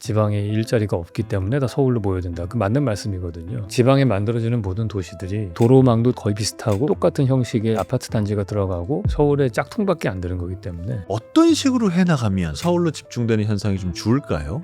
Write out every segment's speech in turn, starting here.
지방에 일자리가 없기 때문에 다 서울로 모여든다. 그 맞는 말씀이거든요. 지방에 만들어지는 모든 도시들이 도로망도 거의 비슷하고 똑같은 형식의 아파트 단지가 들어가고 서울에 짝퉁밖에 안 되는 거기 때문에 어떤 식으로 해나가면 서울로 집중되는 현상이 좀 줄까요?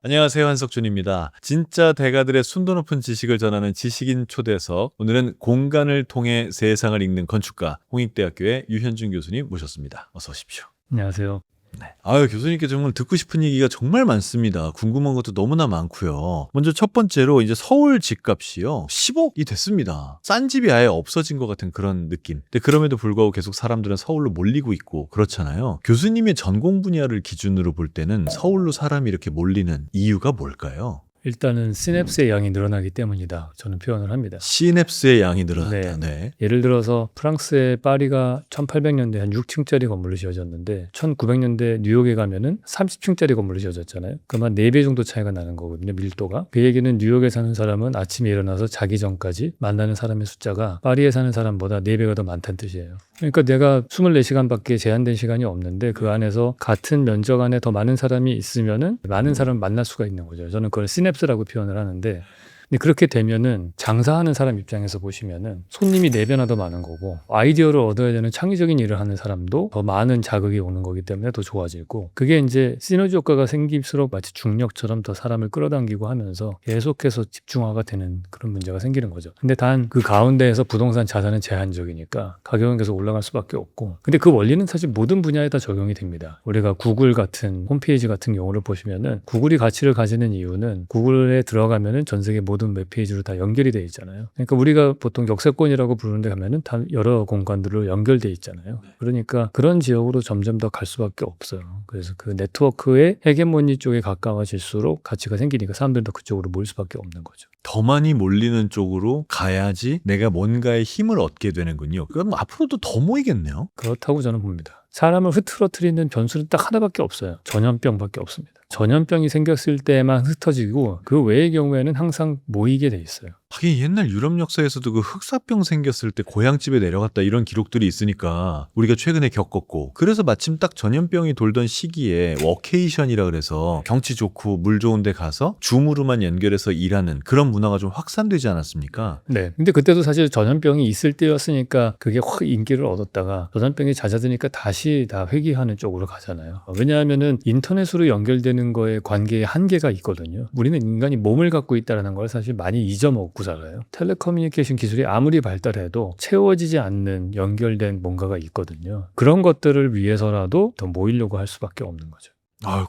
안녕하세요, 한석준입니다. 진짜 대가들의 순도 높은 지식을 전하는 지식인 초대석, 오늘은 공간을 통해 세상을 읽는 건축가 홍익대학교의 유현준 교수님 모셨습니다. 어서 오십시오. 안녕하세요. 네. 교수님께 정말 듣고 싶은 얘기가 정말 많습니다. 궁금한 것도 너무나 많고요. 먼저 첫 번째로 이제 서울 집값이요 10억이 됐습니다. 싼 집이 아예 없어진 것 같은 그런 느낌. 근데 그럼에도 불구하고 계속 사람들은 서울로 몰리고 있고 그렇잖아요. 교수님의 전공 분야를 기준으로 볼 때는 서울로 사람이 이렇게 몰리는 이유가 뭘까요? 일단은 시냅스의 양이 늘어나기 때문이다. 저는 표현을 합니다. 시냅스의 양이 늘어났다. 네. 예를 들어서 프랑스의 파리가 1800년대 한 6층짜리 건물로 지어졌는데 1900년대 뉴욕에 가면은 30층짜리 건물로 지어졌잖아요. 그럼 한 4배 정도 차이가 나는 거거든요. 밀도가. 그 얘기는 뉴욕에 사는 사람은 아침에 일어나서 자기 전까지 만나는 사람의 숫자가 파리에 사는 사람보다 4배가 더 많다는 뜻이에요. 그러니까 내가 24시간밖에 제한된 시간이 없는데 그 안에서 같은 면적 안에 더 많은 사람이 있으면은 많은 사람을 만날 수가 있는 거죠. 저는 그걸 시냅스라고 표현을 하는데 근데 그렇게 되면은 장사하는 사람 입장에서 보시면은 손님이 4배나 더 많은 거고 아이디어를 얻어야 되는 창의적인 일을 하는 사람도 더 많은 자극이 오는 거기 때문에 더 좋아지고 그게 이제 시너지 효과가 생길수록 마치 중력처럼 더 사람을 끌어당기고 하면서 계속해서 집중화가 되는 그런 문제가 생기는 거죠. 근데 단 그 가운데에서 부동산 자산은 제한적이니까 가격은 계속 올라갈 수밖에 없고 근데 그 원리는 사실 모든 분야에 다 적용이 됩니다. 우리가 구글 같은 홈페이지 같은 경우를 보시면은 구글이 가치를 가지는 이유는 구글에 들어가면은 전 세계 모든 웹페이지로 다 연결이 돼 있잖아요. 그러니까 우리가 보통 역세권이라고 부르는 데 가면은 다 여러 공간들로 연결돼 있잖아요. 그러니까 그런 지역으로 점점 더 갈 수밖에 없어요. 그래서 그 네트워크의 헤게모니 쪽에 가까워질수록 가치가 생기니까 사람들이 더 그쪽으로 모일 수밖에 없는 거죠. 더 많이 몰리는 쪽으로 가야지 내가 뭔가의 힘을 얻게 되는군요. 그럼 앞으로도 더 모이겠네요. 그렇다고 저는 봅니다. 사람을 흐트러뜨리는 변수는 딱 하나밖에 없어요. 전염병밖에 없습니다. 전염병이 생겼을 때만 흩어지고 그 외의 경우에는 항상 모이게 돼 있어요. 하긴 옛날 유럽 역사에서도 그 흑사병 생겼을 때 고향집에 내려갔다 이런 기록들이 있으니까 우리가 최근에 겪었고 그래서 마침 딱 전염병이 돌던 시기에 워케이션이라 그래서 경치 좋고 물 좋은 데 가서 줌으로만 연결해서 일하는 그런 문화가 좀 확산되지 않았습니까? 네. 근데 그때도 사실 전염병이 있을 때였으니까 그게 확 인기를 얻었다가 전염병이 잦아드니까 다시 다 회귀하는 쪽으로 가잖아요. 왜냐하면은 인터넷으로 연결되는 거에 관계에 한계가 있거든요. 우리는 인간이 몸을 갖고 있다는 걸 사실 많이 잊어먹고 살아요. 텔레커뮤니케이션 기술이 아무리 발달해도 채워지지 않는 연결된 뭔가가 있거든요. 그런 것들을 위해서라도 더 모이려고 할 수밖에 없는 거죠.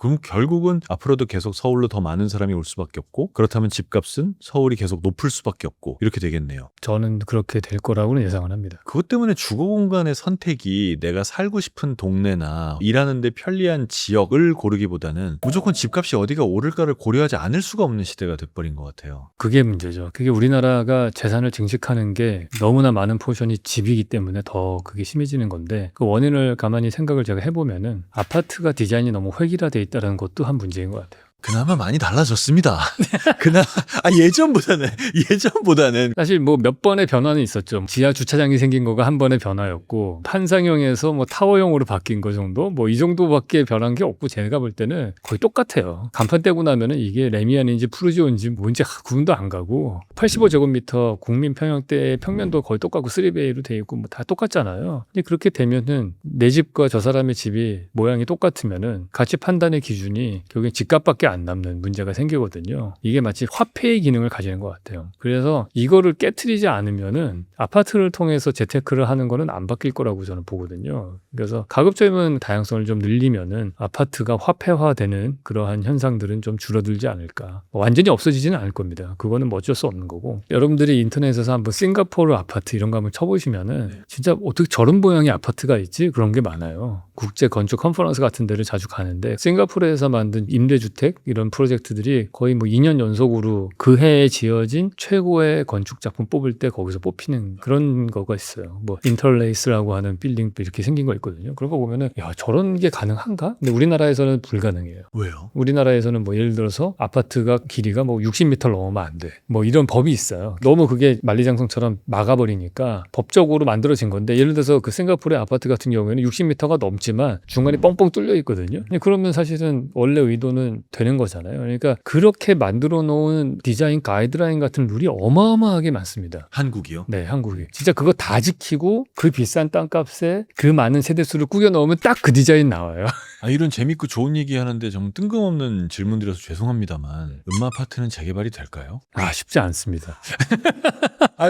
그럼 결국은 앞으로도 계속 서울로 더 많은 사람이 올 수밖에 없고 그렇다면 집값은 서울이 계속 높을 수밖에 없고 이렇게 되겠네요. 저는 그렇게 될 거라고는 예상을 합니다. 그것 때문에 주거 공간의 선택이 내가 살고 싶은 동네나 일하는 데 편리한 지역을 고르기보다는 무조건 집값이 어디가 오를까를 고려하지 않을 수가 없는 시대가 돼버린 것 같아요. 그게 문제죠. 그게 우리나라가 재산을 증식하는 게 너무나 많은 포션이 집이기 때문에 더 그게 심해지는 건데 그 원인을 가만히 생각을 제가 해보면은 아파트가 디자인이 너무 획일화돼 있다는 것도 한 문제인 것 같아요. 그나마 많이 달라졌습니다. 예전보다는 사실 뭐 몇 번의 변화는 있었죠. 지하 주차장이 생긴 거가 한 번의 변화였고 판상형에서 뭐 타워형으로 바뀐 거 정도 뭐 이 정도밖에 변한 게 없고 제가 볼 때는 거의 똑같아요. 간판 떼고 나면은 이게 레미안인지 푸르지오인지 뭔지 구분도 안 가고 85제곱미터 국민 평형대 평면도 거의 똑같고 3베이로 돼 있고 뭐 다 똑같잖아요. 근데 그렇게 되면은 내 집과 저 사람의 집이 모양이 똑같으면은 가치 판단의 기준이 결국엔 집값밖에 안 남는 문제가 생기거든요. 이게 마치 화폐의 기능을 가지는 것 같아요. 그래서 이거를 깨트리지 않으면은 아파트를 통해서 재테크를 하는 거는 안 바뀔 거라고 저는 보거든요. 그래서 가급적이면 다양성을 좀 늘리면은 아파트가 화폐화되는 그러한 현상들은 좀 줄어들지 않을까. 완전히 없어지지는 않을 겁니다. 그거는 뭐 어쩔 수 없는 거고. 여러분들이 인터넷에서 한번 싱가포르 아파트 이런 거 한번 쳐보시면은 진짜 어떻게 저런 모양의 아파트가 있지? 그런 게 많아요. 국제 건축 컨퍼런스 같은 데를 자주 가는데 싱가포르에서 만든 임대주택 이런 프로젝트들이 거의 뭐 2년 연속으로 그 해에 지어진 최고의 건축 작품 뽑을 때 거기서 뽑히는 그런 거가 있어요. 뭐 인터레이스라고 하는 빌딩 이렇게 생긴 거 있거든요. 그런 거 보면은 야, 저런 게 가능한가? 근데 우리나라에서는 불가능해요. 왜요? 우리나라에서는 뭐 예를 들어서 아파트가 길이가 뭐 60m를 넘으면 안 돼. 뭐 이런 법이 있어요. 너무 그게 만리장성처럼 막아버리니까 법적으로 만들어진 건데 예를 들어서 그 싱가포르의 아파트 같은 경우에는 60m가 넘지만 중간에 뻥뻥 뚫려 있거든요. 그러면 사실은 원래 의도는 되는 거잖아요. 그러니까 그렇게 만들어 놓은 디자인 가이드라인 같은 룰이 어마어마하게 많습니다. 한국이요? 네, 한국이. 진짜 그거 다 지키고 그 비싼 땅값에 그 많은 세대수를 꾸겨 넣으면 딱 그 디자인 나와요. 이런 재밌고 좋은 얘기 하는데 좀 뜬금없는 질문드려서 죄송합니다만 음마아파트는 재개발이 될까요? 쉽지 않습니다.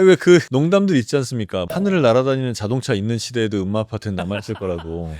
왜 그 농담들 있지 않습니까? 하늘을 날아다니는 자동차 있는 시대에도 음마아파트는 남아있을 거라고.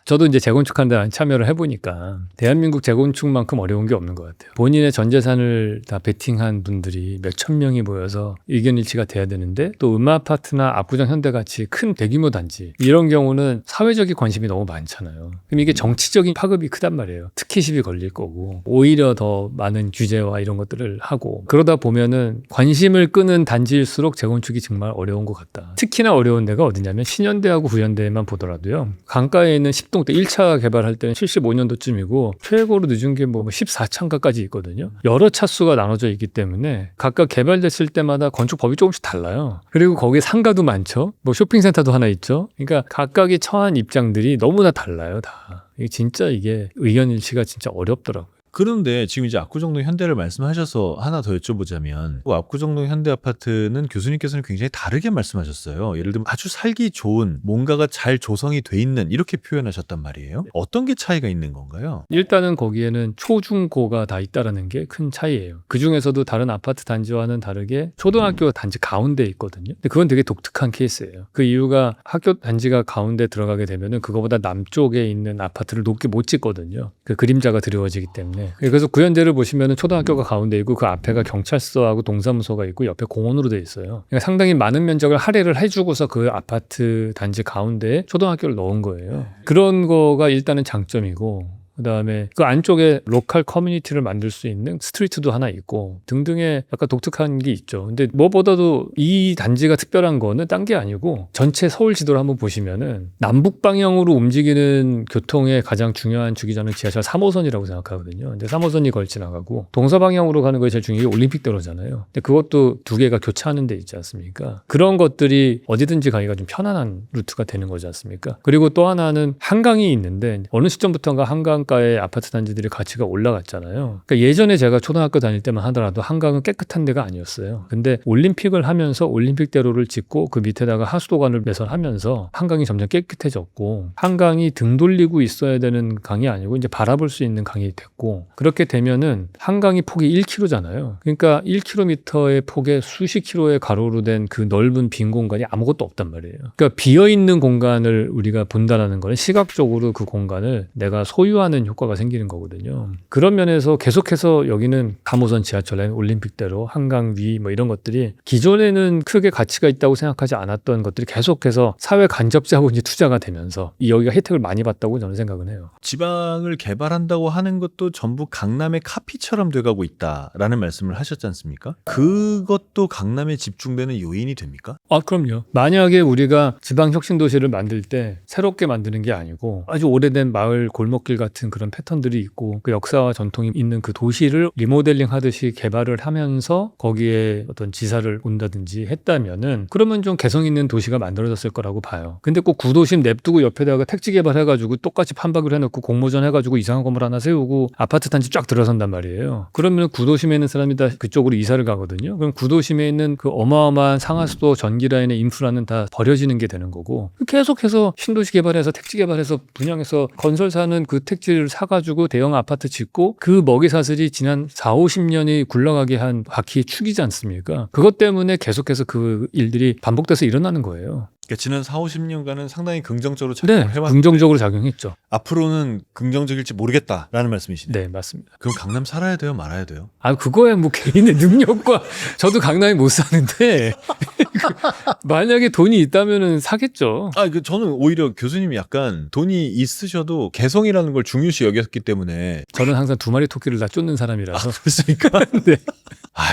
저도 이제 재건축하는데 참여를 해보니까 대한민국 재건축만큼 어려운 게 없는 것 같아요. 본인의 전 재산을 다 베팅한 분들이 몇천 명이 모여서 의견 일치가 돼야 되는데 또 음마아파트나 압구정 현대같이 큰 대규모 단지 이런 경우는 사회적인 관심이 너무 많잖아요. 그럼 이게 정치적인 파급이 크단 말이에요. 특혜 시비 걸릴 거고 오히려 더 많은 규제와 이런 것들을 하고 그러다 보면은 관심을 끄는 단지일수록 재건축이 정말 어려운 것 같다. 특히나 어려운 데가 어디냐면 신현대하고 구현대만 보더라도요. 강가에 있는 10동 때 1차 개발할 때는 75년도쯤이고 최고로 늦은 게 뭐 14차인가까지 있거든요. 여러 차수가 나눠져 있기 때문에 각각 개발됐을 때마다 건축법이 조금씩 달라요. 그리고 거기에 상가도 많죠. 뭐 쇼핑센터도 하나 있죠. 그러니까 각각이 처한 입장들이 너무나 달라요, 다. 이게 의견 일치가 진짜 어렵더라고요. 그런데 지금 이제 압구정동 현대를 말씀하셔서 하나 더 여쭤보자면 압구정동 현대 아파트는 교수님께서는 굉장히 다르게 말씀하셨어요. 예를 들면 아주 살기 좋은 뭔가가 잘 조성이 돼 있는 이렇게 표현하셨단 말이에요. 어떤 게 차이가 있는 건가요? 일단은 거기에는 초중고가 다 있다라는 게 큰 차이예요. 그중에서도 다른 아파트 단지와는 다르게 초등학교 단지 가운데에 있거든요. 근데 그건 되게 독특한 케이스예요. 그 이유가 학교 단지가 가운데 들어가게 되면은 그거보다 남쪽에 있는 아파트를 높게 못 짓거든요. 그 그림자가 드리워지기 때문에. 그래서 구현대를 보시면은 초등학교가 가운데 있고 그 앞에가 경찰서하고 동사무소가 있고 옆에 공원으로 돼 있어요. 그러니까 상당히 많은 면적을 할애를 해주고서 그 아파트 단지 가운데에 초등학교를 넣은 거예요. 그런 거가 일단은 장점이고 그다음에 그 안쪽에 로컬 커뮤니티를 만들 수 있는 스트리트도 하나 있고 등등의 약간 독특한 게 있죠. 근데 무엇보다도 이 단지가 특별한 거는 딴 게 아니고 전체 서울 지도를 한번 보시면은 남북 방향으로 움직이는 교통의 가장 중요한 주기자는 지하철 3호선이라고 생각하거든요. 근데 3호선이 걸쳐 지나가고 동서 방향으로 가는 거에 제일 중요한 게 올림픽대로잖아요. 근데 그것도 두 개가 교차하는 데 있지 않습니까? 그런 것들이 어디든지 가기가 좀 편안한 루트가 되는 거지 않습니까? 그리고 또 하나는 한강이 있는데 어느 시점부터인가 한강가의 아파트 단지들이 가치가 올라갔잖아요. 그러니까 예전에 제가 초등학교 다닐 때만 하더라도 한강은 깨끗한 데가 아니었어요. 근데 올림픽을 하면서 올림픽대로를 짓고 그 밑에다가 하수도관을 매설하면서 한강이 점점 깨끗해졌고 한강이 등 돌리고 있어야 되는 강이 아니고 이제 바라볼 수 있는 강이 됐고 그렇게 되면은 한강이 폭이 1km잖아요. 그러니까 1km의 폭에 수십 킬로의 가로로 된 그 넓은 빈 공간이 아무것도 없단 말이에요. 그러니까 비어있는 공간을 우리가 본다라는 거는 시각적으로 그 공간을 내가 소유하는 효과가 생기는 거거든요. 그런 면에서 계속해서 여기는 3호선 지하철 라인, 올림픽대로, 한강 위 뭐 이런 것들이 기존에는 크게 가치가 있다고 생각하지 않았던 것들이 계속해서 사회 간접 자본이 투자가 되면서 여기가 혜택을 많이 봤다고 저는 생각은 해요. 지방을 개발한다고 하는 것도 전부 강남의 카피처럼 돼가고 있다라는 말씀을 하셨지 않습니까? 그것도 강남에 집중되는 요인이 됩니까? 그럼요. 만약에 우리가 지방혁신도시를 만들 때 새롭게 만드는 게 아니고 아주 오래된 마을 골목길 같은 그런 패턴들이 있고 그 역사와 전통이 있는 그 도시를 리모델링 하듯이 개발을 하면서 거기에 어떤 지사를 온다든지 했다면은 그러면 좀 개성 있는 도시가 만들어졌을 거라고 봐요. 근데 꼭 구도심 냅두고 옆에다가 택지 개발해가지고 똑같이 판박을 해놓고 공모전 해가지고 이상한 건물 하나 세우고 아파트 단지 쫙 들어선단 말이에요. 그러면 구도심에 있는 사람이 다 그쪽으로 이사를 가거든요. 그럼 구도심에 있는 그 어마어마한 상하수도 전기 라인의 인프라는 다 버려지는 게 되는 거고 계속해서 신도시 개발해서 택지 개발해서 분양해서 건설사는 그 택지를 사가지고 대형 아파트 짓고 그 먹이사슬이 지난 4, 50년이 굴러가게 한 바퀴의 축이지 않습니까? 그것 때문에 계속해서 그 일들이 반복돼서 일어나는 거예요. 그러니까 지난 4, 50년간은 상당히 긍정적으로 작용을 네, 해왔는데 긍정적으로 작용했죠. 앞으로는 긍정적일지 모르겠다라는 말씀이시네요. 네, 맞습니다. 그럼 강남 살아야 돼요, 말아야 돼요? 아, 그거야 뭐 개인의 능력과 저도 강남에 못 사는데 만약에 돈이 있다면은 사겠죠. 저는 오히려 교수님이 약간 돈이 있으셔도 개성이라는 걸 중요시 여겼기 때문에 저는 항상 두 마리 토끼를 다 쫓는 사람이라서. 그렇습니까? 네.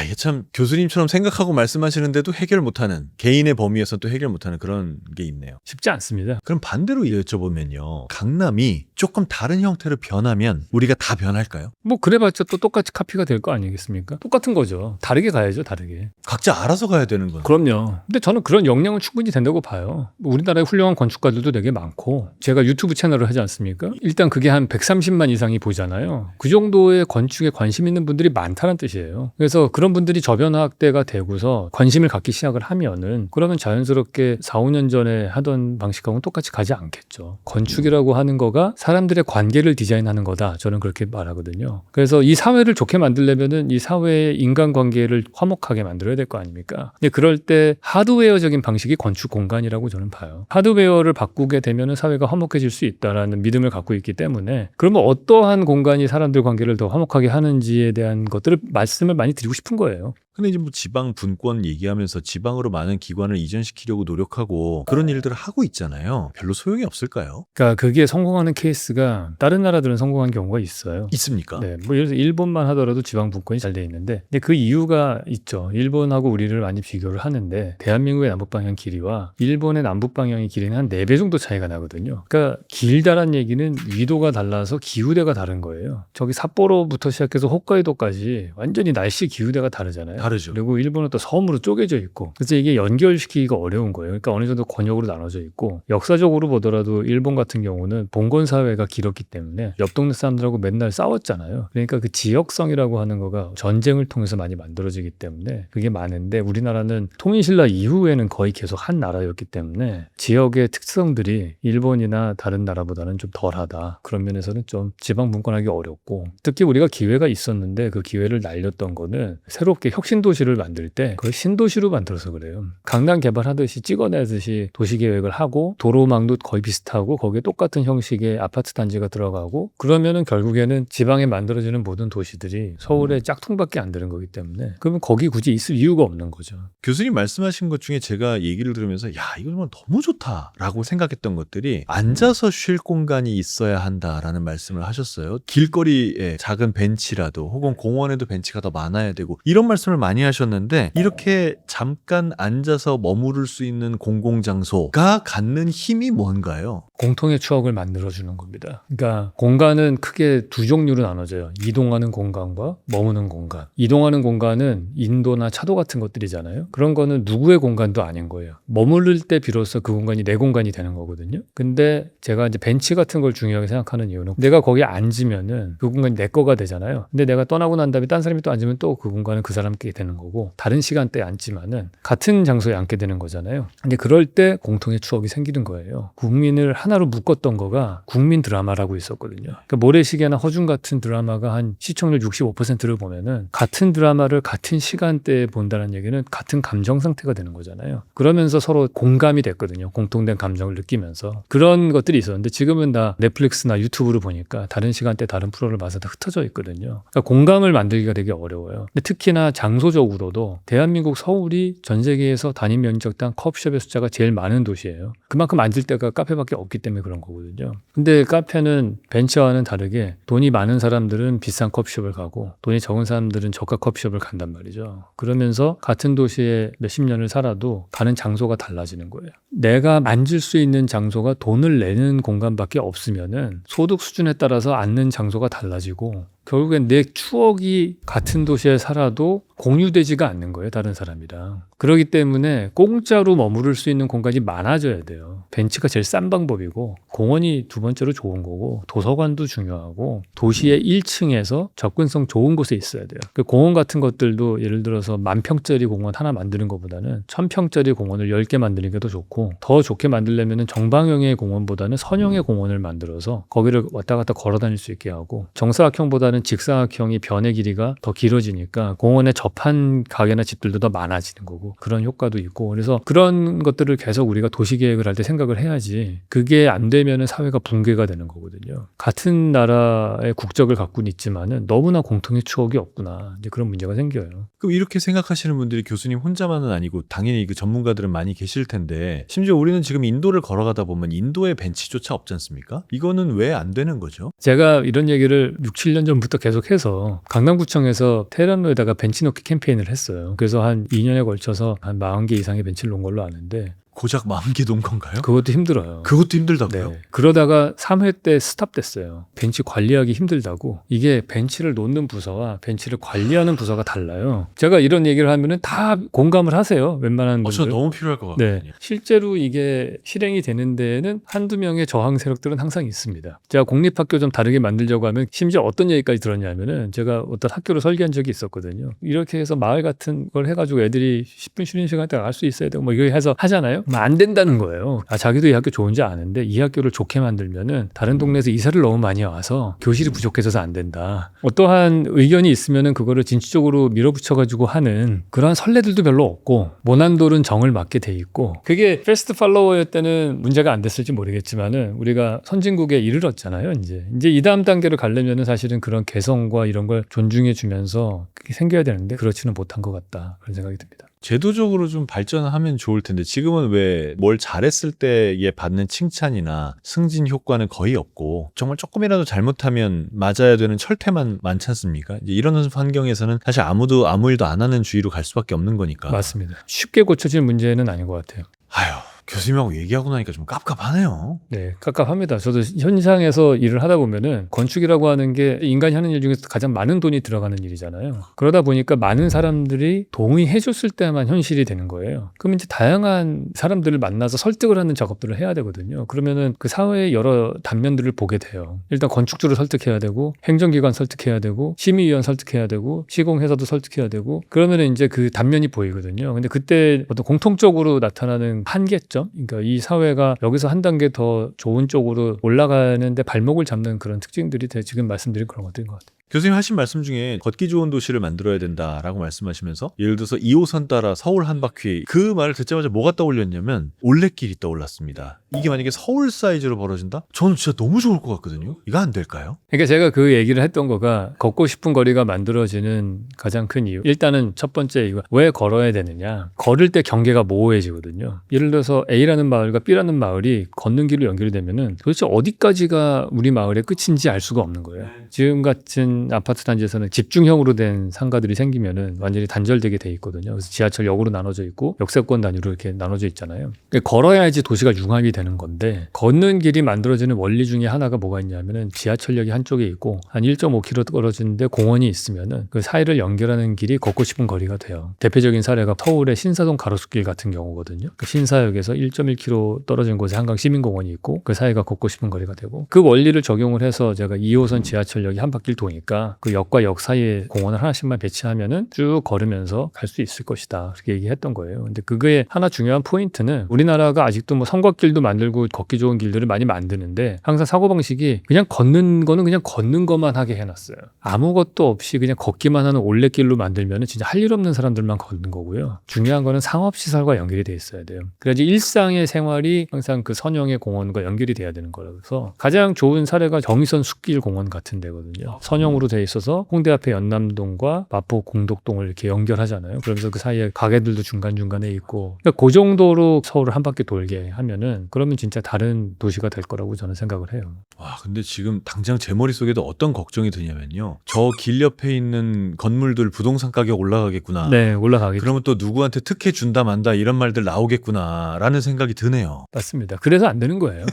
이게 참 교수님처럼 생각하고 말씀하시는데도 해결 못하는 개인의 범위에서 또 해결 못하는 그런 게 있네요. 쉽지 않습니다. 그럼 반대로 여쭤보면요. 강남이 조금 다른 형태로 변하면 우리가 다 변할까요? 뭐 그래봤자 또 똑같이 카피가 될 거 아니겠습니까? 똑같은 거죠. 다르게 가야죠, 다르게. 각자 알아서 가야 되는 건. 그럼요. 근데 저는 그런 역량은 충분히 된다고 봐요. 뭐 우리나라에 훌륭한 건축가들도 되게 많고 제가 유튜브 채널을 하지 않습니까? 일단 그게 한 130만 이상이 보잖아요. 그 정도의 건축에 관심 있는 분들이 많다는 뜻이에요. 그래서 그런 분들이 저변화학대가 되고서 관심을 갖기 시작을 하면은 그러면 자연스럽게 4, 5년 전에 하던 방식하고는 똑같이 가지 않겠죠. 건축이라고 하는 거가 사람들의 관계를 디자인하는 거다. 저는 그렇게 말하거든요. 그래서 이 사회를 좋게 만들려면은 이 사회의 인간관계를 화목하게 만들어야 될 거 아닙니까? 근데 그럴 때 하드웨어적인 방식이 건축 공간이라고 저는 봐요. 하드웨어를 바꾸게 되면은 사회가 화목해질 수 있다라는 믿음을 갖고 있기 때문에 그러면 어떠한 공간이 사람들 관계를 더 화목하게 하는지에 대한 것들을 말씀을 많이 드리고 싶은 거예요. 근데 이제 뭐 지방 분권 얘기하면서 지방으로 많은 기관을 이전시키려고 노력하고 그런 일들을 하고 있잖아요. 별로 소용이 없을까요? 그러니까 그게 성공하는 케이스가 다른 나라들은 성공한 경우가 있어요. 있습니까? 네, 뭐 예를 들어서 일본만 하더라도 지방 분권이 잘 돼 있는데, 근데 그 이유가 있죠. 일본하고 우리를 많이 비교를 하는데 대한민국의 남북 방향 길이와 일본의 남북 방향의 길이는 한 4배 정도 차이가 나거든요. 그러니까 길다란 얘기는 위도가 달라서 기후대가 다른 거예요. 저기 삿포로부터 시작해서 홋카이도까지 완전히 날씨 기후대가 다르잖아요. 다르죠. 그리고 일본은 또 섬으로 쪼개져 있고, 그래서 이게 연결시키기가 어려운 거예요. 그러니까 어느 정도 권역으로 나눠져 있고, 역사적으로 보더라도 일본 같은 경우는 봉건 사회가 길었기 때문에 옆 동네 사람들하고 맨날 싸웠잖아요. 그러니까 그 지역성이라고 하는 거가 전쟁을 통해서 많이 만들어지기 때문에 그게 많은데, 우리나라는 통일신라 이후에는 거의 계속 한 나라였기 때문에 지역의 특성들이 일본이나 다른 나라보다는 좀 덜하다. 그런 면에서는 좀 지방 분권하기 어렵고, 특히 우리가 기회가 있었는데 그 기회를 날렸던 거는 새롭게 혁신도시를 만들 때 그걸 신도시로 만들어서 그래요. 강남 개발하듯이 찍어내듯이 도시계획을 하고 도로망도 거의 비슷하고 거기에 똑같은 형식의 아파트 단지가 들어가고, 그러면은 결국에는 지방에 만들어지는 모든 도시들이 서울의 짝퉁밖에 안 되는 거기 때문에 그러면 거기 굳이 있을 이유가 없는 거죠. 교수님 말씀하신 것 중에 제가 얘기를 들으면서 이거 정말 너무 좋다라고 생각했던 것들이 앉아서 쉴 공간이 있어야 한다라는 말씀을 하셨어요. 길거리에 작은 벤치라도 혹은 공원에도 벤치가 더 많아야 되고 이런 말씀을 많이 하셨는데, 이렇게 잠깐 앉아서 머무를 수 있는 공공장소가 갖는 힘이 뭔가요? 공통의 추억을 만들어주는 겁니다. 그러니까 공간은 크게 두 종류로 나눠져요. 이동하는 공간과 머무는 공간. 이동하는 공간은 인도나 차도 같은 것들이잖아요. 그런 거는 누구의 공간도 아닌 거예요. 머무를 때 비로소 그 공간이 내 공간이 되는 거거든요. 근데 제가 이제 벤치 같은 걸 중요하게 생각하는 이유는 내가 거기에 앉으면은 그 공간이 내 거가 되잖아요. 근데 내가 떠나고 난 다음에 딴 사람이 또 앉으면 또 그 공간은 그 사람께 되는 거고, 다른 시간대에 앉지만은 같은 장소에 앉게 되는 거잖아요. 근데 그럴 때 공통의 추억이 생기는 거예요. 국민을 하나로 묶었던 거가 국민 드라마라고 있었거든요. 그러니까 모래시계나 허준 같은 드라마가 한 시청률 65%를 보면은 같은 드라마를 같은 시간대에 본다는 얘기는 같은 감정 상태가 되는 거잖아요. 그러면서 서로 공감이 됐거든요. 공통된 감정을 느끼면서. 그런 것들이 있었는데 지금은 다 넷플릭스나 유튜브로 보니까 다른 시간대 다른 프로를 봐서 다 흩어져 있거든요. 그러니까 공감을 만들기가 되게 어려워요. 근데 특히나 장소적으로도 대한민국 서울이 전 세계에서 단위 면적당 커피숍의 숫자가 제일 많은 도시예요. 그만큼 앉을 데가 카페밖에 없기 때문에 그런 거거든요. 근데 카페는 벤치와는 다르게 돈이 많은 사람들은 비싼 커피숍을 가고 돈이 적은 사람들은 저가 커피숍을 간단 말이죠. 그러면서 같은 도시에 몇십 년을 살아도 가는 장소가 달라지는 거예요. 내가 앉을 수 있는 장소가 돈을 내는 공간밖에 없으면은 소득 수준에 따라서 앉는 장소가 달라지고, 결국엔 내 추억이 같은 도시에 살아도 공유되지가 않는 거예요, 다른 사람이랑. 그렇기 때문에 공짜로 머무를 수 있는 공간이 많아져야 돼요. 벤치가 제일 싼 방법이고, 공원이 두 번째로 좋은 거고, 도서관도 중요하고, 도시의 1층에서 접근성 좋은 곳에 있어야 돼요. 그 공원 같은 것들도 예를 들어서 10,000평짜리 공원 하나 만드는 것보다는 1,000평짜리 공원을 10개 만드는 게 더 좋고, 더 좋게 만들려면 정방형의 공원보다는 선형의 공원을 만들어서 거기를 왔다 갔다 걸어 다닐 수 있게 하고, 정사각형보다는 공원보다는 직사각형이 변의 길이가 더 길어지니까 공원에 접한 가게나 집들도 더 많아지는 거고 그런 효과도 있고 그래서 그런 것들을 계속 우리가 도시계획을 할 때 생각을 해야지 그게 안 되면은 사회가 붕괴가 되는 거거든요. 같은 나라의 국적을 갖고는 있지만은 너무나 공통의 추억이 없구나. 이제 그런 문제가 생겨요. 그럼 이렇게 생각하시는 분들이 교수님 혼자만은 아니고 당연히 그 전문가들은 많이 계실 텐데 심지어 우리는 지금 인도를 걸어가다 보면 인도에 벤치조차 없지 않습니까? 이거는 왜 안 되는 거죠? 제가 이런 얘기를 6, 7년 전부터 계속해서 강남구청에서 테헤란로에다가 벤치 놓기 캠페인을 했어요. 그래서 한 2년에 걸쳐서 한 40개 이상의 벤치를 놓은 걸로 아는데 고작 40개 놓은 건가요? 그것도 힘들어요. 그것도 힘들다고요? 네. 그러다가 3회 때 스탑됐어요. 벤치 관리하기 힘들다고. 이게 벤치를 놓는 부서와 벤치를 관리하는 부서가 달라요. 제가 이런 얘기를 하면은 다 공감을 하세요. 웬만한 분들. 저 너무 필요할 것 같거든요. 네. 실제로 이게 실행이 되는 데에는 한두 명의 저항 세력들은 항상 있습니다. 제가 공립학교 좀 다르게 만들려고 하면 심지어 어떤 얘기까지 들었냐면은 제가 어떤 학교를 설계한 적이 있었거든요. 이렇게 해서 마을 같은 걸 해가지고 애들이 10분 쉬는 시간 때 갈 수 있어야 되고 뭐 이거 해서 하잖아요. 안 된다는 거예요. 자기도 이 학교 좋은지 아는데 이 학교를 좋게 만들면은 다른 동네에서 이사를 너무 많이 와서 교실이 부족해져서 안 된다. 어떠한 의견이 있으면은 그거를 진취적으로 밀어붙여가지고 하는 그러한 선례들도 별로 없고 모난돌은 정을 맞게 돼 있고 그게 패스트 팔로워일 때는 문제가 안 됐을지 모르겠지만은 우리가 선진국에 이르렀잖아요. 이제 이 다음 단계를 가려면은 사실은 그런 개성과 이런 걸 존중해 주면서 그게 생겨야 되는데 그렇지는 못한 것 같다. 그런 생각이 듭니다. 제도적으로 좀 발전하면 좋을 텐데 지금은 왜 뭘 잘했을 때에 받는 칭찬이나 승진 효과는 거의 없고 정말 조금이라도 잘못하면 맞아야 되는 철퇴만 많지 않습니까? 이제 이런 환경에서는 사실 아무도 아무 일도 안 하는 주의로 갈 수밖에 없는 거니까. 맞습니다. 쉽게 고쳐질 문제는 아닌 것 같아요. 아휴, 교수님하고 얘기하고 나니까 좀 깝깝하네요. 네, 깝깝합니다. 저도 현장에서 일을 하다 보면은 건축이라고 하는 게 인간이 하는 일 중에서 가장 많은 돈이 들어가는 일이잖아요. 그러다 보니까 많은 사람들이 동의해줬을 때만 현실이 되는 거예요. 그러면 이제 다양한 사람들을 만나서 설득을 하는 작업들을 해야 되거든요. 그러면은 그 사회의 여러 단면들을 보게 돼요. 일단 건축주를 설득해야 되고, 행정기관 설득해야 되고, 심의위원 설득해야 되고, 시공회사도 설득해야 되고, 그러면은 이제 그 단면이 보이거든요. 근데 그때 어떤 공통적으로 나타나는 한계점, 그러니까 이 사회가 여기서 한 단계 더 좋은 쪽으로 올라가는데 발목을 잡는 그런 특징들이 지금 말씀드린 그런 것들인 것 같아요. 교수님 하신 말씀 중에 걷기 좋은 도시를 만들어야 된다라고 말씀하시면서 예를 들어서 2호선 따라 서울 한 바퀴 그 말을 듣자마자 뭐가 떠올렸냐면 올레길이 떠올랐습니다. 이게 만약에 서울 사이즈로 벌어진다? 저는 진짜 너무 좋을 것 같거든요. 이거 안 될까요? 그러니까 제가 그 얘기를 했던 거가 걷고 싶은 거리가 만들어지는 가장 큰 이유. 일단은 첫 번째 이거 왜 걸어야 되느냐. 걸을 때 경계가 모호해지거든요. 예를 들어서 A라는 마을과 B라는 마을이 걷는 길로 연결이 되면은 도대체 어디까지가 우리 마을의 끝인지 알 수가 없는 거예요. 지금 같은 아파트 단지에서는 집중형으로 된 상가들이 생기면은 완전히 단절되게 돼 있거든요. 그래서 지하철역으로 나눠져 있고 역세권 단위로 이렇게 나눠져 있잖아요. 그러니까 걸어야지 도시가 융합이 되는 건데 걷는 길이 만들어지는 원리 중에 하나가 뭐가 있냐면은 지하철역이 한쪽에 있고 한 1.5km 떨어지는데 공원이 있으면은 그 사이를 연결하는 길이 걷고 싶은 거리가 돼요. 대표적인 사례가 서울의 신사동 가로수길 같은 경우거든요. 그 신사역에서 1.1km 떨어진 곳에 한강 시민공원이 있고 그 사이가 걷고 싶은 거리가 되고 그 원리를 적용을 해서 제가 2호선 지하철역이 한 바퀴를 도니까 그 역과 역 사이에 공원을 하나씩만 배치하면은 쭉 걸으면서 갈 수 있을 것이다. 그렇게 얘기했던 거예요. 근데 그거의 하나 중요한 포인트는 우리나라가 아직도 뭐 성곽길도 만들고 걷기 좋은 길들을 많이 만드는데 항상 사고방식이 그냥 걷는 거는 그냥 걷는 것만 하게 해놨어요. 아무것도 없이 그냥 걷기만 하는 올레길로 만들면은 진짜 할 일 없는 사람들만 걷는 거고요. 중요한 거는 상업시설과 연결이 돼 있어야 돼요. 그래야지 일상의 생활이 항상 그 선형의 공원과 연결이 돼야 되는 거라서 가장 좋은 사례가 경의선 숲길 공원 같은 데거든요. 선형으로 돼 있어서 홍대 앞에 연남동과 마포 공덕동을 이렇게 연결하잖아요. 그러면서 그 사이에 가게들도 중간중간에 있고 그러니까 그 정도로 서울을 한 바퀴 돌게 하면은 그러면 진짜 다른 도시가 될 거라고 저는 생각을 해요. 와, 근데 지금 당장 제 머릿속에도 어떤 걱정이 드냐면요. 저 길 옆에 있는 건물들 부동산 가격 올라가겠구나. 네, 올라가겠죠. 그러면 또 누구한테 특혜 준다 만다 이런 말들 나오겠구나라는 생각이 드네요. 맞습니다. 그래서 안 되는 거예요.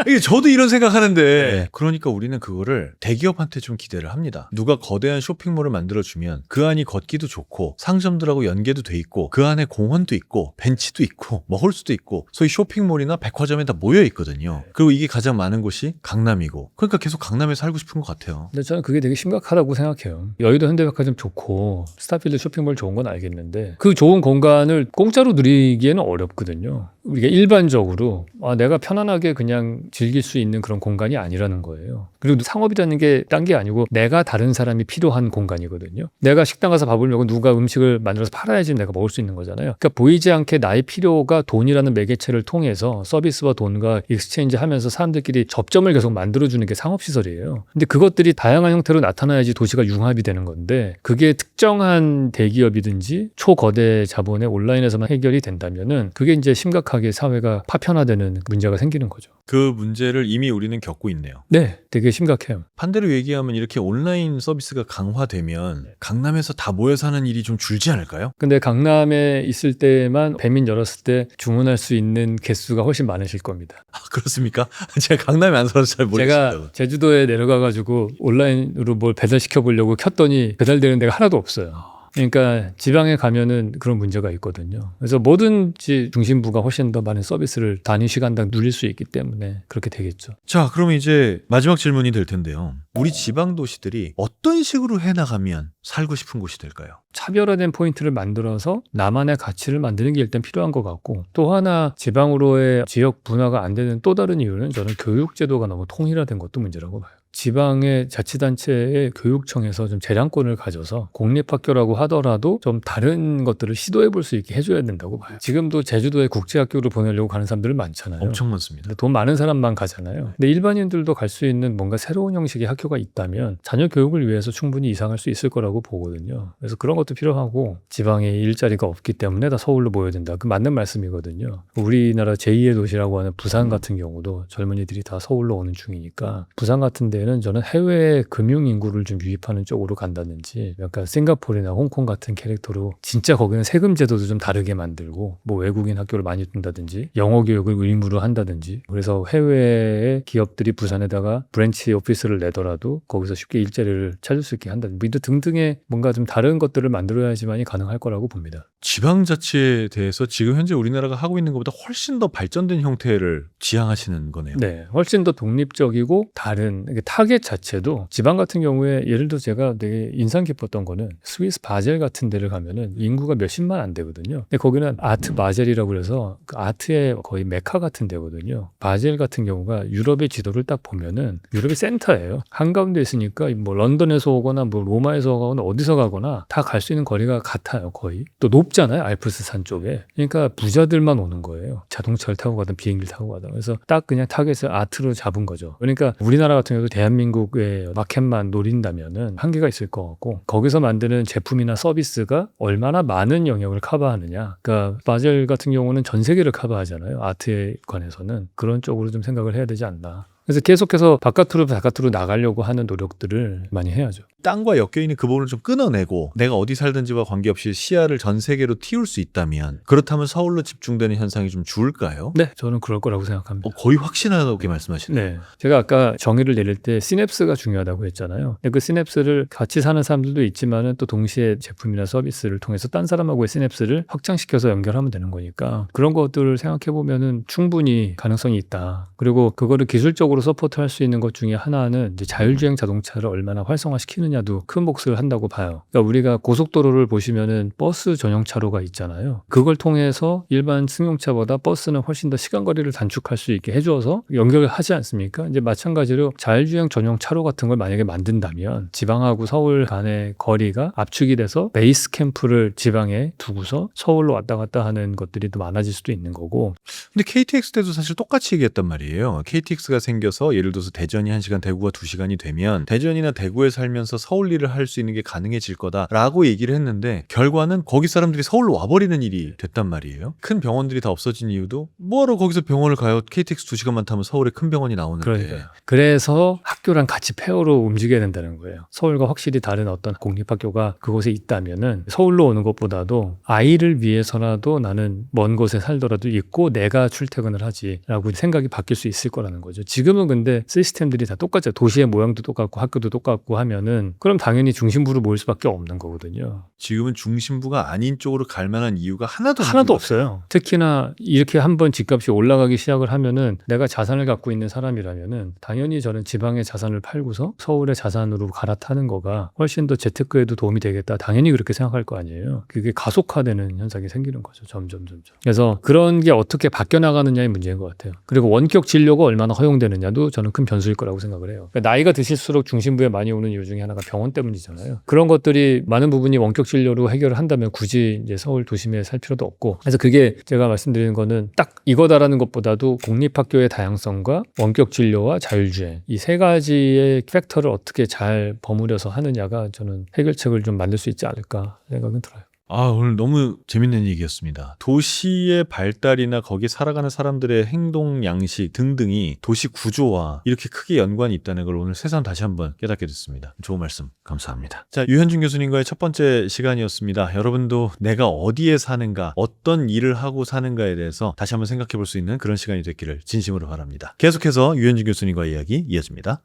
이게 저도 이런 생각하는데 네. 그러니까 우리는 그거를 대기업한테 좀 기대를 합니다. 누가 거대한 쇼핑몰을 만들어주면 그 안이 걷기도 좋고 상점들하고 연계도 돼 있고 그 안에 공원도 있고 벤치도 있고 먹을 수도 있고 소위 쇼핑몰이나 백화점에 다 모여 있거든요. 그리고 이게 가장 많은 곳이 강남이고 그러니까 계속 강남에 살고 싶은 것 같아요. 근데 저는 그게 되게 심각하다고 생각해요. 여의도 현대백화점 좋고 스타필드 쇼핑몰 좋은 건 알겠는데 그 좋은 공간을 공짜로 누리기에는 어렵거든요. 우리가 일반적으로 내가 편안하게 그냥 즐길 수 있는 그런 공간이 아니라는 거예요. 그리고 상업이라는 게 딴 게 아니고 내가 다른 사람이 필요한 공간이거든요. 내가 식당 가서 밥을 먹으면 누가 음식을 만들어서 팔아야지 내가 먹을 수 있는 거잖아요. 그러니까 보이지 않게 나의 필요가 돈이라는 매개체를 통해서 서비스와 돈과 익스체인지 하면서 사람들끼리 접점을 계속 만들어주는 게 상업시설이에요. 근데 그것들이 다양한 형태로 나타나야지 도시가 융합이 되는 건데 그게 특정한 대기업이든지 초거대 자본의 온라인에서만 해결이 된다면은 그게 이제 심각하게 사회가 파편화되는 문제가 생기는 거죠. 그 문제를 이미 우리는 겪고 있네요. 네, 되게 심각해요. 반대로 얘기하면 이렇게 온라인 서비스가 강화되면 강남에서 다 모여서 하는 일이 좀 줄지 않을까요? 근데 강남에 있을 때만 배민 열었을 때 주문할 수 있는 개수가 훨씬 많으실 겁니다. 아, 그렇습니까? 제가 강남에 안 살아서 잘 모르겠어요. 제가 제주도에 내려가가지고 온라인으로 뭘 배달시켜 보려고 켰더니 배달되는 데가 하나도 없어요. 그러니까 지방에 가면은 그런 문제가 있거든요. 그래서 뭐든지 중심부가 훨씬 더 많은 서비스를 단위 시간당 누릴 수 있기 때문에 그렇게 되겠죠. 자, 그러면 이제 마지막 질문이 될 텐데요. 우리 지방 도시들이 어떤 식으로 해나가면 살고 싶은 곳이 될까요? 차별화된 포인트를 만들어서 나만의 가치를 만드는 게 일단 필요한 것 같고 또 하나 지방으로의 지역 분화가 안 되는 또 다른 이유는 저는 교육제도가 너무 통일화된 것도 문제라고 봐요. 지방의 자치단체의 교육청에서 좀 재량권을 가져서 공립학교라고 하더라도 좀 다른 것들을 시도해 볼 수 있게 해줘야 된다고 봐요. 지금도 제주도에 국제학교를 보내려고 가는 사람들 많잖아요. 엄청 많습니다. 돈 많은 사람만 가잖아요. 근데 일반인들도 갈 수 있는 뭔가 새로운 형식의 학교가 있다면 자녀 교육을 위해서 충분히 이상할 수 있을 거라고 보거든요. 그래서 그런 것도 필요하고 지방에 일자리가 없기 때문에 다 서울로 모여야 된다. 그 맞는 말씀이거든요. 우리나라 제2의 도시라고 하는 부산 같은 경우도 젊은이들이 다 서울로 오는 중이니까 부산 같은 데는 저는 해외 금융 인구를 좀 유입하는 쪽으로 간다든지 약간 싱가포르나 홍콩 같은 캐릭터로 진짜 거기는 세금 제도도 좀 다르게 만들고 뭐 외국인 학교를 많이 둔다든지 영어 교육을 의무로 한다든지 그래서 해외의 기업들이 부산에다가 브랜치 오피스를 내더라도 거기서 쉽게 일자리를 찾을 수 있게 한다든지 뭐 등등의 뭔가 좀 다른 것들을 만들어야지만이 가능할 거라고 봅니다. 지방자치에 대해서 지금 현재 우리나라가 하고 있는 것보다 훨씬 더 발전된 형태를 지향하시는 거네요. 네, 훨씬 더 독립적이고 다른 타겟 자체도 지방 같은 경우에 예를 들어 제가 되게 인상 깊었던 거는 스위스 바젤 같은 데를 가면은 인구가 몇십만 안 되거든요. 근데 거기는 아트 바젤이라고 그래서 그 아트의 거의 메카 같은 데거든요. 바젤 같은 경우가 유럽의 지도를 딱 보면은 유럽의 센터예요. 한가운데 있으니까 뭐 런던에서 오거나 뭐 로마에서 오거나 어디서 가거나 다 갈 수 있는 거리가 같아요. 거의 또 높잖아요. 알프스 산 쪽에. 그러니까 부자들만 오는 거예요. 자동차를 타고 가든 비행기를 타고 가든. 그래서 딱 그냥 타겟을 아트로 잡은 거죠. 그러니까 우리나라 같은 경우도 대한민국의 마켓만 노린다면은 한계가 있을 것 같고 거기서 만드는 제품이나 서비스가 얼마나 많은 영역을 커버하느냐. 그러니까 바젤 같은 경우는 전 세계를 커버하잖아요. 아트에 관해서는 그런 쪽으로 좀 생각을 해야 되지 않나. 그래서 계속해서 바깥으로 나가려고 하는 노력들을 많이 해야죠. 땅과 엮여있는 그 부분을 좀 끊어내고 내가 어디 살든지와 관계없이 시야를 전 세계로 틔울 수 있다면 그렇다면 서울로 집중되는 현상이 좀 줄까요? 네, 저는 그럴 거라고 생각합니다. 거의 확신하게 말씀하시네요. 네, 제가 아까 정의를 내릴 때 시냅스가 중요하다고 했잖아요. 근데 그 시냅스를 같이 사는 사람들도 있지만은 또 동시에 제품이나 서비스를 통해서 딴 사람하고의 시냅스를 확장시켜서 연결하면 되는 거니까 그런 것들을 생각해 보면은 충분히 가능성이 있다. 그리고 그거를 기술적으로 서포트할 수 있는 것 중에 하나는 이제 자율주행 자동차를 얼마나 활성화시키느냐도 큰 몫을 한다고 봐요. 그러니까 우리가 고속도로를 보시면은 버스 전용 차로가 있잖아요. 그걸 통해서 일반 승용차보다 버스는 훨씬 더 시간 거리를 단축할 수 있게 해줘서 연결을 하지 않습니까? 이제 마찬가지로 자율주행 전용 차로 같은 걸 만약에 만든다면 지방하고 서울 간의 거리가 압축이 돼서 베이스 캠프를 지방에 두고서 서울로 왔다 갔다 하는 것들이 더 많아질 수도 있는 거고. 근데 KTX 때도 사실 똑같이 얘기했단 말이에요. KTX가 생겨서 예를 들어서 대전이 1시간, 대구가 2시간이 되면 대전이나 대구에 살면서 서울 일을 할 수 있는 게 가능해질 거다라고 얘기를 했는데 결과는 거기 사람들이 서울로 와버리는 일이 됐단 말이에요. 큰 병원들이 다 없어진 이유도 뭐하러 거기서 병원을 가요? KTX 2시간만 타면 서울에 큰 병원이 나오는데. 그러니까요. 그래서 학교랑 같이 페어로 움직여야 된다는 거예요. 서울과 확실히 다른 어떤 공립학교가 그곳에 있다면은 서울로 오는 것보다도 아이를 위해서라도 나는 먼 곳에 살더라도 있고 내가 출퇴근을 하지라고 생각이 바뀔 수 있을 거라는 거죠. 지금 그러면 근데 시스템들이 다 똑같죠. 도시의 모양도 똑같고 학교도 똑같고 하면은 그럼 당연히 중심부로 모일 수밖에 없는 거거든요. 지금은 중심부가 아닌 쪽으로 갈 만한 이유가 하나도 없는 하나도 것 같아요. 없어요. 특히나 이렇게 한번 집값이 올라가기 시작을 하면은 내가 자산을 갖고 있는 사람이라면은 당연히 저는 지방의 자산을 팔고서 서울의 자산으로 갈아타는 거가 훨씬 더 재테크에도 도움이 되겠다. 당연히 그렇게 생각할 거 아니에요. 그게 가속화되는 현상이 생기는 거죠. 점점. 그래서 그런 게 어떻게 바뀌어 나가느냐의 문제인 것 같아요. 그리고 원격 진료가 얼마나 허용되느냐도 저는 큰 변수일 거라고 생각을 해요. 그러니까 나이가 드실수록 중심부에 많이 오는 이유 중에 하나가 병원 때문이잖아요. 그런 것들이 많은 부분이 원격 진료로 해결을 한다면 굳이 이제 서울 도심에 살 필요도 없고. 그래서 그게 제가 말씀드리는 거는 딱 이거다라는 것보다도 공립학교의 다양성과 원격 진료와 자율주행 이 세 가지의 팩터를 어떻게 잘 버무려서 하느냐가 저는 해결책을 좀 만들 수 있지 않을까 생각은 들어요. 오늘 너무 재밌는 얘기였습니다. 도시의 발달이나 거기 살아가는 사람들의 행동 양식 등등이 도시 구조와 이렇게 크게 연관이 있다는 걸 오늘 새삼 다시 한번 깨닫게 됐습니다. 좋은 말씀 감사합니다. 자, 유현준 교수님과의 첫 번째 시간이었습니다. 여러분도 내가 어디에 사는가, 어떤 일을 하고 사는가에 대해서 다시 한번 생각해 볼 수 있는 그런 시간이 됐기를 진심으로 바랍니다. 계속해서 유현준 교수님과의 이야기 이어집니다.